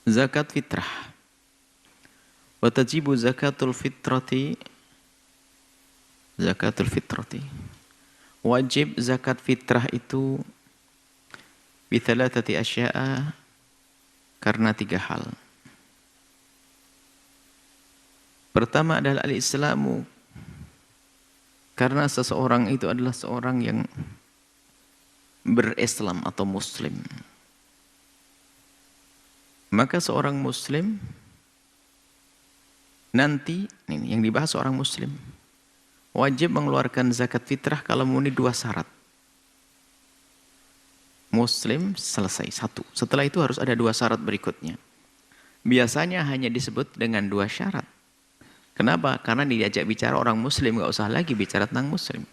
zakat fitrah. Wa tajibu zakatul fitrati. Wajib zakat fitrah itu bithalathati asya'a, karena 3 hal. Pertama adalah al-islamu, karena seseorang itu adalah seorang yang berislam atau muslim. Maka seorang muslim nanti, ini yang dibahas seorang muslim, wajib mengeluarkan zakat fitrah kalau memenuhi 2 syarat. Muslim selesai 1. Setelah itu harus ada 2 syarat berikutnya. Biasanya hanya disebut dengan 2 syarat. Kenapa? Karena diajak bicara orang muslim, nggak usah lagi bicara tentang muslim.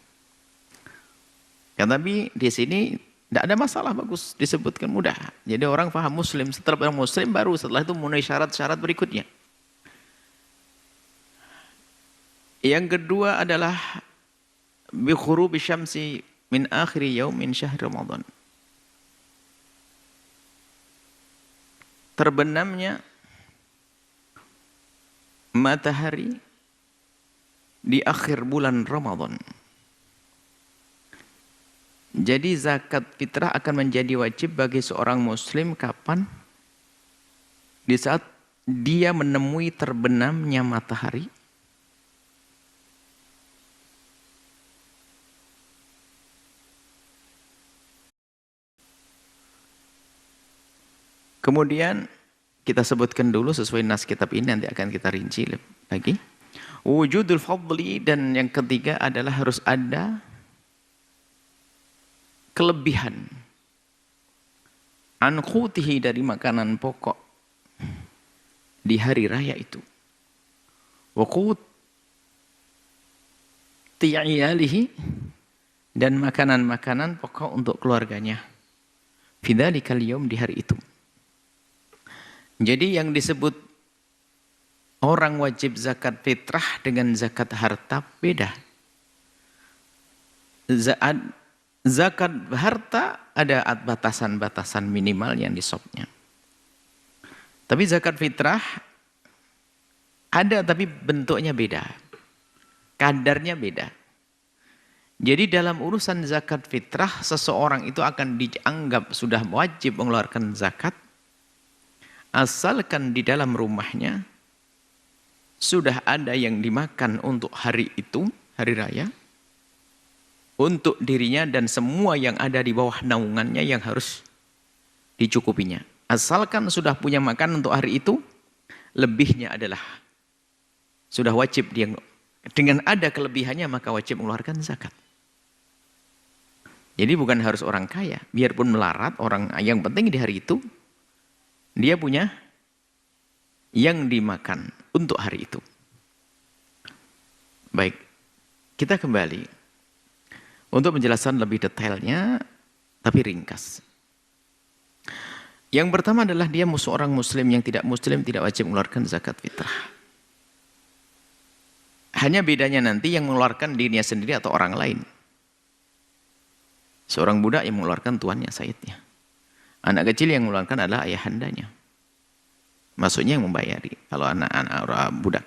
Ya, tapi di sini tidak ada masalah, bagus disebutkan, mudah. Jadi orang paham muslim, setelah orang muslim baru setelah itu memenuhi syarat-syarat berikutnya. Yang kedua adalah bi ghurubi syamsi min akhiri yaumin syahr Ramadan. Terbenamnya matahari di akhir bulan Ramadan. Jadi zakat fitrah akan menjadi wajib bagi seorang muslim kapan? Di saat dia menemui terbenamnya matahari kemudian kita sebutkan dulu sesuai nas kitab ini, nanti akan kita rinci lagi. Wujudul fadli, dan yang ketiga adalah harus ada kelebihan. An khutihi, dari makanan pokok di hari raya itu. Wa quti iyalihi, dan makanan-makanan pokok untuk keluarganya. Fidzalikal yaum, di hari itu. Jadi yang disebut orang wajib zakat fitrah dengan zakat harta beda. Zakat harta ada batasan-batasan minimal yang disopnya. Tapi zakat fitrah ada, tapi bentuknya beda. Kadarnya beda. Jadi dalam urusan zakat fitrah, seseorang itu akan dianggap sudah wajib mengeluarkan zakat asalkan di dalam rumahnya sudah ada yang dimakan untuk hari itu, hari raya, untuk dirinya dan semua yang ada di bawah naungannya yang harus dicukupinya. Asalkan sudah punya makan untuk hari itu, lebihnya adalah sudah wajib dia. Dengan ada kelebihannya maka wajib mengeluarkan zakat. Jadi bukan harus orang kaya, biarpun melarat, orang yang penting di hari itu dia punya yang dimakan untuk hari itu. Baik, kita kembali untuk menjelaskan lebih detailnya, tapi ringkas. Yang pertama adalah dia seorang muslim, yang tidak muslim tidak wajib mengeluarkan zakat fitrah. Hanya bedanya nanti yang mengeluarkan dirinya sendiri atau orang lain. Seorang budak yang mengeluarkan tuannya, sayyidnya. Anak kecil yang mengeluarkan adalah ayahandanya. Maksudnya yang membayari, kalau anak-anak orang budak.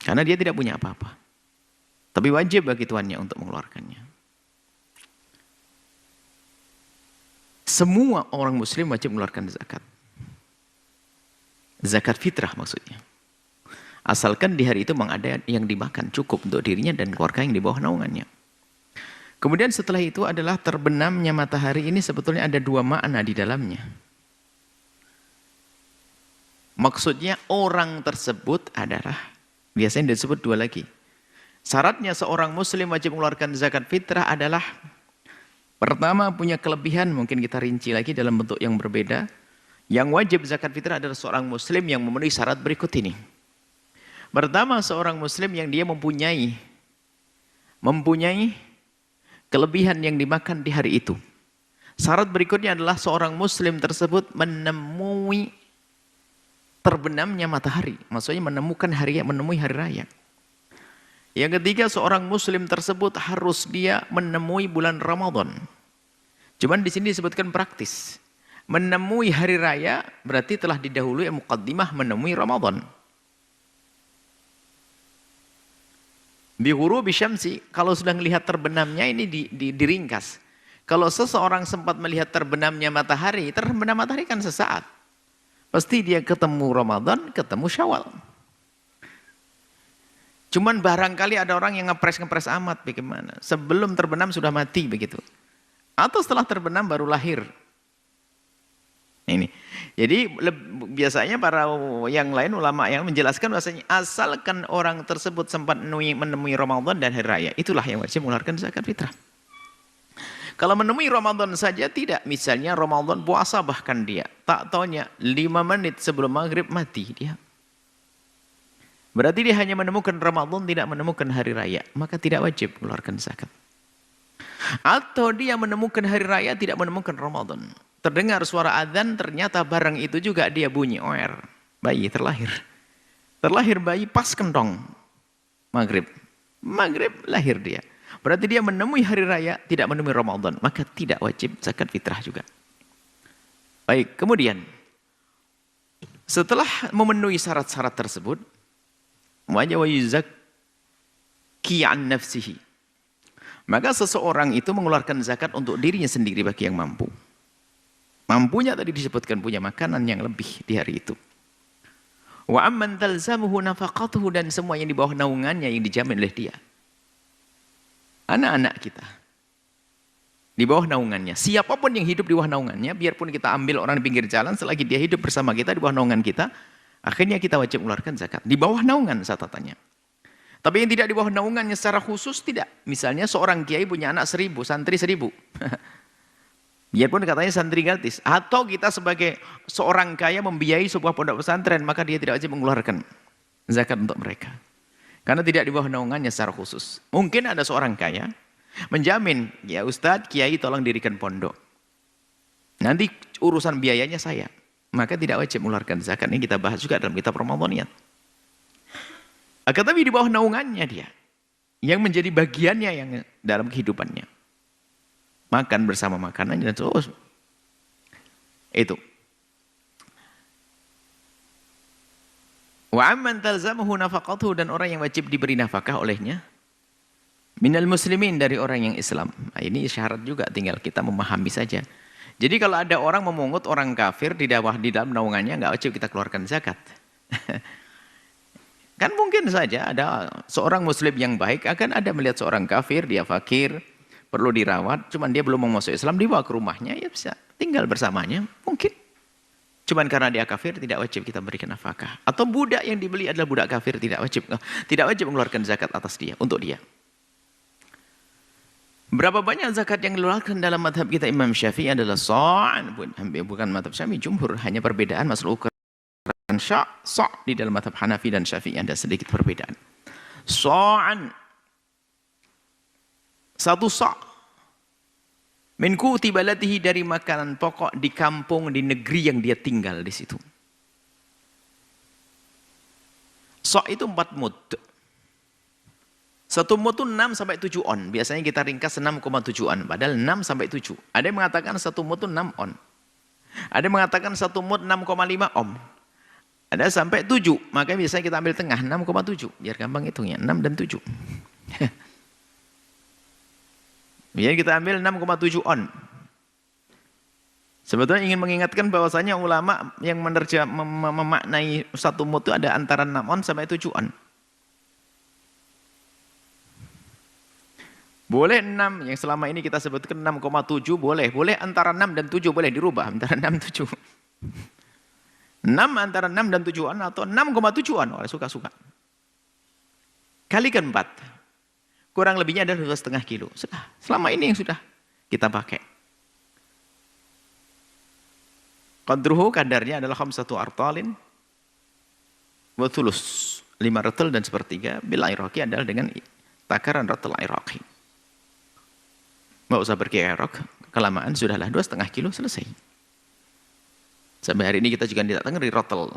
Karena dia tidak punya apa-apa. Tapi wajib bagi tuannya untuk mengeluarkannya. Semua orang muslim wajib mengeluarkan zakat. Zakat fitrah maksudnya. Asalkan di hari itu memang ada yang dimakan cukup untuk dirinya dan keluarga yang di bawah naungannya. Kemudian setelah itu adalah terbenamnya matahari, ini sebetulnya ada 2 makna di dalamnya. Maksudnya orang tersebut adalah, biasanya disebut 2 lagi. Syaratnya seorang muslim wajib mengeluarkan zakat fitrah adalah, pertama punya kelebihan, mungkin kita rinci lagi dalam bentuk yang berbeda. Yang wajib zakat fitrah adalah seorang muslim yang memenuhi syarat berikut ini. Pertama, seorang muslim yang dia mempunyai kelebihan yang dimakan di hari itu. Syarat berikutnya adalah seorang muslim tersebut menemui terbenamnya matahari. Maksudnya menemui hari raya. Yang ketiga, seorang muslim tersebut harus dia menemui bulan Ramadan. Cuman di sini disebutkan praktis. Menemui hari raya berarti telah didahului muqaddimah menemui Ramadan. Bi ghurubi syamsi, kalau sudah melihat terbenamnya ini diringkas. Kalau seseorang sempat melihat terbenamnya matahari, terbenam matahari kan sesaat. Pasti dia ketemu Ramadan, ketemu Syawal. Cuman barangkali ada orang yang ngepres amat, bagaimana? Sebelum terbenam sudah mati begitu. Atau setelah terbenam baru lahir. Ini. Jadi biasanya para yang lain ulama yang menjelaskan bahasanya asalkan orang tersebut sempat menemui Ramadan dan hari raya, itulah yang wajib mengeluarkan zakat fitrah. Kalau menemui Ramadan saja tidak, misalnya Ramadan puasa bahkan dia, tak taunya 5 menit sebelum maghrib mati dia. Berarti dia hanya menemukan Ramadan, tidak menemukan hari raya, maka tidak wajib mengeluarkan zakat. Atau dia menemukan hari raya, tidak menemukan Ramadan. Terdengar suara adzan, ternyata barang itu juga dia bunyi, oer. Bayi terlahir. Terlahir bayi pas kentong. Maghrib. Maghrib lahir dia. Berarti dia menemui hari raya, tidak menemui Ramadan. Maka tidak wajib zakat fitrah juga. Baik, kemudian. Setelah memenuhi syarat-syarat tersebut, wajib yuzakki an nafsihi. Maka seseorang itu mengeluarkan zakat untuk dirinya sendiri bagi yang mampu. Mampunya tadi disebutkan punya makanan yang lebih di hari itu. Wa amman talzamuhu nafaqatuhu, dan semua yang di bawah naungannya yang dijamin oleh dia. Anak-anak kita di bawah naungannya. Siapapun yang hidup di bawah naungannya, biarpun kita ambil orang di pinggir jalan, selagi dia hidup bersama kita di bawah naungan kita, akhirnya kita wajib mengeluarkan zakat. Di bawah naungan catatannya. Tapi yang tidak di bawah naungannya secara khusus tidak. Misalnya seorang kiai punya anak 1000, santri 1000. Biarpun katanya santri gratis. Atau kita sebagai seorang kaya membiayai sebuah pondok pesantren, maka dia tidak wajib mengeluarkan zakat untuk mereka. Karena tidak di bawah naungannya secara khusus. Mungkin ada seorang kaya menjamin, ya Ustadz, kiai tolong dirikan pondok. Nanti urusan biayanya saya. Maka tidak wajib mengeluarkan zakat. Ini kita bahas juga dalam kitab Ramadaniyat. Akan tapi di bawah naungannya dia. Yang menjadi bagiannya yang dalam kehidupannya. Makan bersama makanannya dan terus. Itu. Wa amman talzamuhu nafaqatuhu, dan orang yang wajib diberi nafkah olehnya minal muslimin, dari orang yang Islam. Nah, ini syarat juga, tinggal kita memahami saja. Jadi kalau ada orang memungut orang kafir di dalam naungannya, nggak wajib kita keluarkan zakat. Kan mungkin saja ada seorang muslim yang baik akan ada melihat seorang kafir, dia fakir, perlu dirawat, cuman dia belum mau masuk Islam, dibawa ke rumahnya, ya bisa tinggal bersamanya, mungkin. Cuman karena dia kafir, tidak wajib kita berikan nafkah. Atau budak yang dibeli adalah budak kafir, tidak wajib mengeluarkan zakat atas dia, untuk dia. Berapa banyak zakat yang dikeluarkan dalam madhab kita Imam Syafi'i adalah sa'an, bukan madhab Syafi'i, jumhur, hanya perbedaan masalah ukuran sa' di dalam madhab Hanafi dan Syafi'i ada sedikit perbedaan. Sa'an, satu sa' min quti baladihi, dari makanan pokok di kampung, di negeri yang dia tinggal di situ. Sa' itu 4 mud. Satu mud itu 6 sampai 7 on. Biasanya kita ringkas 6,7 on, padahal 6 sampai 7. Ada yang mengatakan satu mud itu 6 on. Ada yang mengatakan satu mud 6,5 om. Ada sampai 7. Makanya biasanya kita ambil tengah 6,7 biar gampang hitungnya, 6 dan 7. Biar kita ambil 6,7 on. Sebetulnya ingin mengingatkan bahwasanya ulama yang memaknai satu mud itu ada antara 6 on sampai 7 on. Boleh 6, yang selama ini kita sebutkan 6,7 boleh. Boleh antara 6 dan 7 boleh dirubah, antara 6 7. 6 antara 6 dan 7 on atau 6,7 on, suka-suka. Kalikan 4. Kurang lebihnya adalah 2,5 kilo. Selama ini yang sudah kita pakai. Qadruhu, kadarnya adalah 5 artalin wa thulus, 5 ratal dan 1/3. Bil iraqi adalah dengan takaran ratal iraqi. Nggak usah pergi Irak, kelamaan sudahlah 2,5 kilo selesai. Sampai hari ini kita juga tidak tahu ratal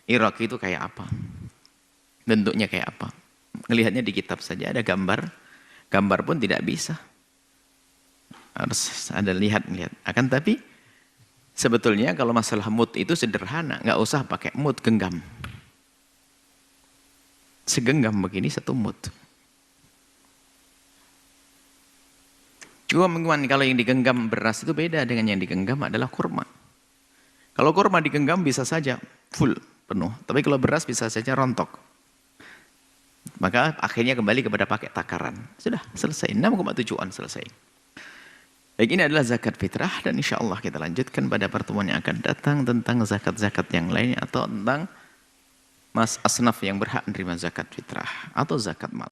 Irak itu kayak apa, bentuknya kayak apa. Melihatnya di kitab saja ada gambar, gambar pun tidak bisa. Harus ada lihat. Akan tapi Sebetulnya kalau masalah mud itu sederhana, nggak usah pakai mud, genggam. Segenggam begini satu mud. Cuma kalau yang digenggam beras itu beda dengan yang digenggam adalah kurma. Kalau kurma digenggam bisa saja full, penuh. Tapi kalau beras bisa saja rontok. Maka akhirnya kembali kepada pakai takaran. Sudah, selesai. 6,7 on selesai. Baik, ini adalah zakat fitrah. Dan insya Allah kita lanjutkan pada pertemuan yang akan datang tentang zakat-zakat yang lainnya. Atau tentang asnaf yang berhak menerima zakat fitrah. Atau zakat mal.